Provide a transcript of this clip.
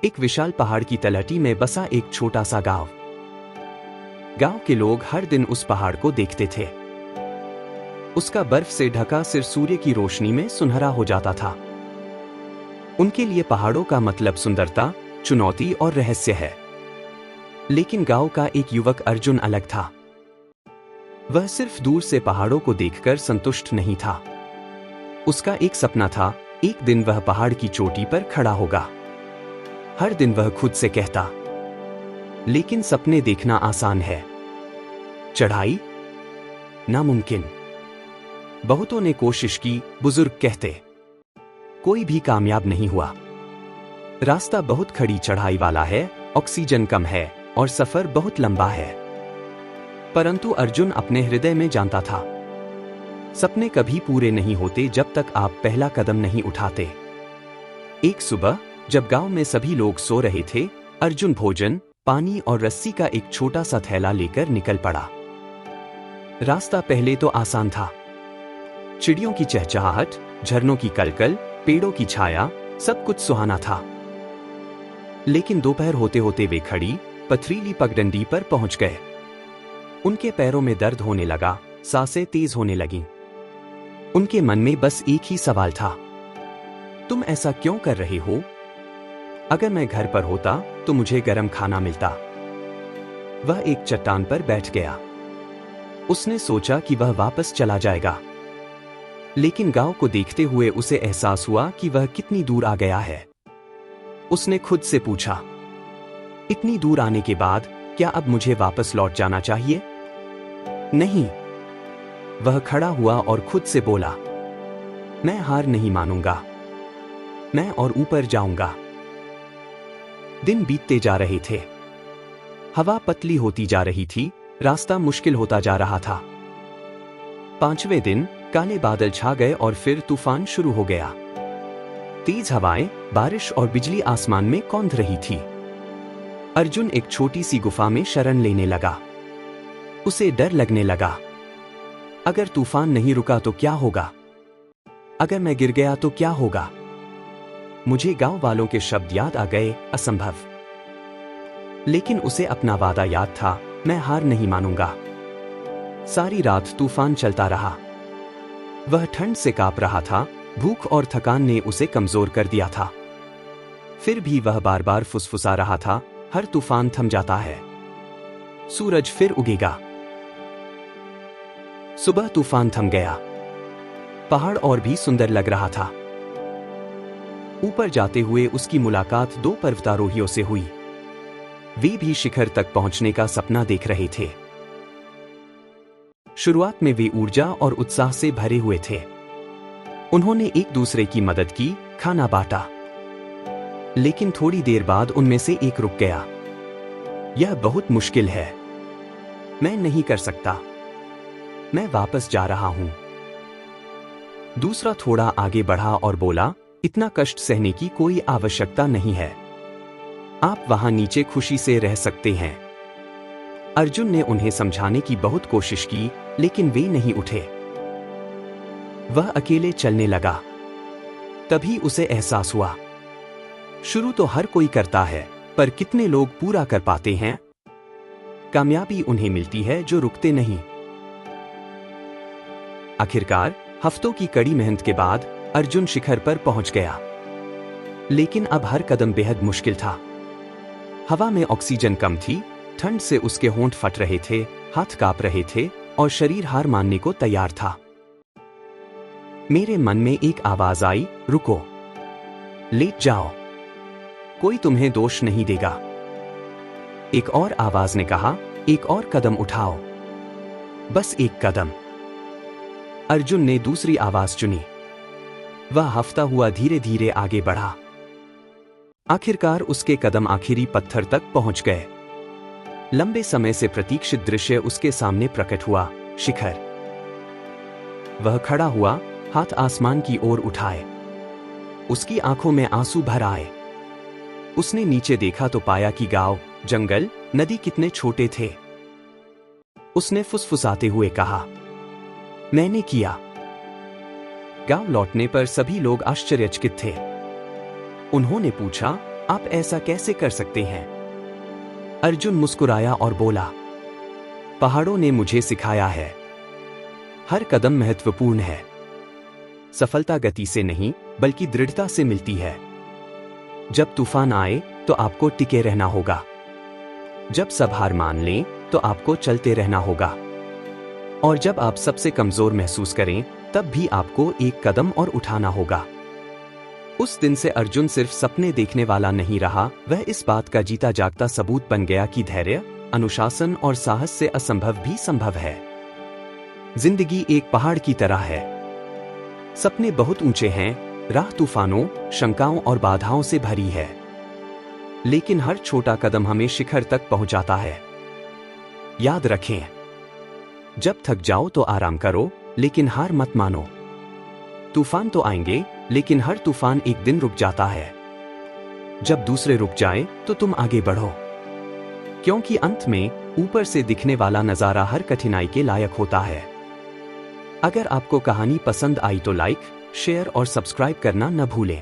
एक विशाल पहाड़ की तलहटी में बसा एक छोटा सा गांव। गांव के लोग हर दिन उस पहाड़ को देखते थे। उसका बर्फ से ढका सिर सूर्य की रोशनी में सुनहरा हो जाता था। उनके लिए पहाड़ों का मतलब सुंदरता, चुनौती और रहस्य है। लेकिन गांव का एक युवक अर्जुन अलग था। वह सिर्फ दूर से पहाड़ों को देखकर संतुष्ट नहीं था। उसका एक सपना था, एक दिन वह पहाड़ की चोटी पर खड़ा होगा। हर दिन वह खुद से कहता, लेकिन सपने देखना आसान है, चढ़ाई नामुमकिन। बहुतों ने कोशिश की, बुजुर्ग कहते, कोई भी कामयाब नहीं हुआ। रास्ता बहुत खड़ी चढ़ाई वाला है, ऑक्सीजन कम है और सफर बहुत लंबा है। परंतु अर्जुन अपने हृदय में जानता था, सपने कभी पूरे नहीं होते जब तक आप पहला कदम नहीं उठाते। एक सुबह जब गांव में सभी लोग सो रहे थे, अर्जुन भोजन, पानी और रस्सी का एक छोटा सा थैला लेकर निकल पड़ा। रास्ता पहले तो आसान था। चिड़ियों की चहचहाहट, झरनों की कलकल, पेड़ों की छाया, सब कुछ सुहाना था। लेकिन दोपहर होते होते वे खड़ी, पथरीली पगडंडी पर पहुंच गए। उनके पैरों में दर्द होने लगा, सांसें तेज होने लगीं। उनके मन में बस एक ही सवाल था, तुम ऐसा क्यों कर रहे हो? अगर मैं घर पर होता तो मुझे गर्म खाना मिलता। वह एक चट्टान पर बैठ गया। उसने सोचा कि वह वापस चला जाएगा। लेकिन गांव को देखते हुए उसे एहसास हुआ कि वह कितनी दूर आ गया है। उसने खुद से पूछा, इतनी दूर आने के बाद क्या अब मुझे वापस लौट जाना चाहिए? नहीं। वह खड़ा हुआ और खुद से बोला, मैं हार नहीं मानूंगा, मैं और ऊपर जाऊंगा। दिन बीतते जा रहे थे। हवा पतली होती जा रही थी, रास्ता मुश्किल होता जा रहा था। 5वें दिन काले बादल छा गए और फिर तूफान शुरू हो गया। तेज हवाएं, बारिश और बिजली आसमान में कौंध रही थी। अर्जुन एक छोटी सी गुफा में शरण लेने लगा। उसे डर लगने लगा। अगर तूफान नहीं रुका तो क्या होगा? अगर मैं गिर गया तो क्या होगा? मुझे गांव वालों के शब्द याद आ गए, असंभव। लेकिन उसे अपना वादा याद था, मैं हार नहीं मानूंगा। सारी रात तूफान चलता रहा। वह ठंड से कांप रहा था, भूख और थकान ने उसे कमजोर कर दिया था। फिर भी वह बार बार फुसफुसा रहा था, हर तूफान थम जाता है, सूरज फिर उगेगा। सुबह तूफान थम गया। पहाड़ और भी सुंदर लग रहा था। ऊपर जाते हुए उसकी मुलाकात 2 पर्वतारोहियों से हुई। वे भी शिखर तक पहुंचने का सपना देख रहे थे। शुरुआत में वे ऊर्जा और उत्साह से भरे हुए थे। उन्होंने एक दूसरे की मदद की, खाना बांटा। लेकिन थोड़ी देर बाद उनमें से एक रुक गया। यह बहुत मुश्किल है, मैं नहीं कर सकता, मैं वापस जा रहा हूं। दूसरा थोड़ा आगे बढ़ा और बोला, इतना कष्ट सहने की कोई आवश्यकता नहीं है, आप वहां नीचे खुशी से रह सकते हैं। अर्जुन ने उन्हें समझाने की बहुत कोशिश की, लेकिन वे नहीं उठे। वह अकेले चलने लगा। तभी उसे एहसास हुआ, शुरू तो हर कोई करता है, पर कितने लोग पूरा कर पाते हैं? कामयाबी उन्हें मिलती है जो रुकते नहीं। आखिरकार हफ्तों की कड़ी मेहनत के बाद अर्जुन शिखर पर पहुंच गया। लेकिन अब हर कदम बेहद मुश्किल था। हवा में ऑक्सीजन कम थी, ठंड से उसके होंठ फट रहे थे, हाथ कांप रहे थे और शरीर हार मानने को तैयार था। मेरे मन में एक आवाज आई, रुको, लेट जाओ, कोई तुम्हें दोष नहीं देगा। एक और आवाज ने कहा, एक और कदम उठाओ, बस एक कदम। अर्जुन ने दूसरी आवाज चुनी। वह हफ्ता हुआ धीरे धीरे आगे बढ़ा। आखिरकार उसके कदम आखिरी पत्थर तक पहुंच गए। लंबे समय से प्रतीक्षित दृश्य उसके सामने प्रकट हुआ, शिखर। वह खड़ा हुआ, हाथ आसमान की ओर उठाए। उसकी आंखों में आंसू भर आए। उसने नीचे देखा तो पाया कि गांव, जंगल, नदी कितने छोटे थे। उसने फुसफुसाते हुए कहा, मैंने किया। गांव लौटने पर सभी लोग आश्चर्यचकित थे। उन्होंने पूछा, आप ऐसा कैसे कर सकते हैं? अर्जुन मुस्कुराया और बोला, पहाड़ों ने मुझे सिखाया है, हर कदम महत्वपूर्ण है। सफलता गति से नहीं, बल्कि दृढ़ता से मिलती है। जब तूफान आए तो आपको टिके रहना होगा। जब सब हार मान लें तो आपको चलते रहना होगा। और जब आप सबसे कमजोर महसूस करें, तब भी आपको एक कदम और उठाना होगा। उस दिन से अर्जुन सिर्फ सपने देखने वाला नहीं रहा, वह इस बात का जीता जागता सबूत बन गया कि धैर्य, अनुशासन और साहस से असंभव भी संभव है। जिंदगी एक पहाड़ की तरह है। सपने बहुत ऊंचे हैं, राह तूफानों, शंकाओं और बाधाओं से भरी है। लेकिन हर छोटा कदम हमें शिखर तक पहुंचाता है। याद रखें, जब थक जाओ तो आराम करो, लेकिन हार मत मानो। तूफान तो आएंगे, लेकिन हर तूफान एक दिन रुक जाता है। जब दूसरे रुक जाए तो तुम आगे बढ़ो, क्योंकि अंत में ऊपर से दिखने वाला नजारा हर कठिनाई के लायक होता है। अगर आपको कहानी पसंद आई तो लाइक, शेयर और सब्सक्राइब करना न भूलें।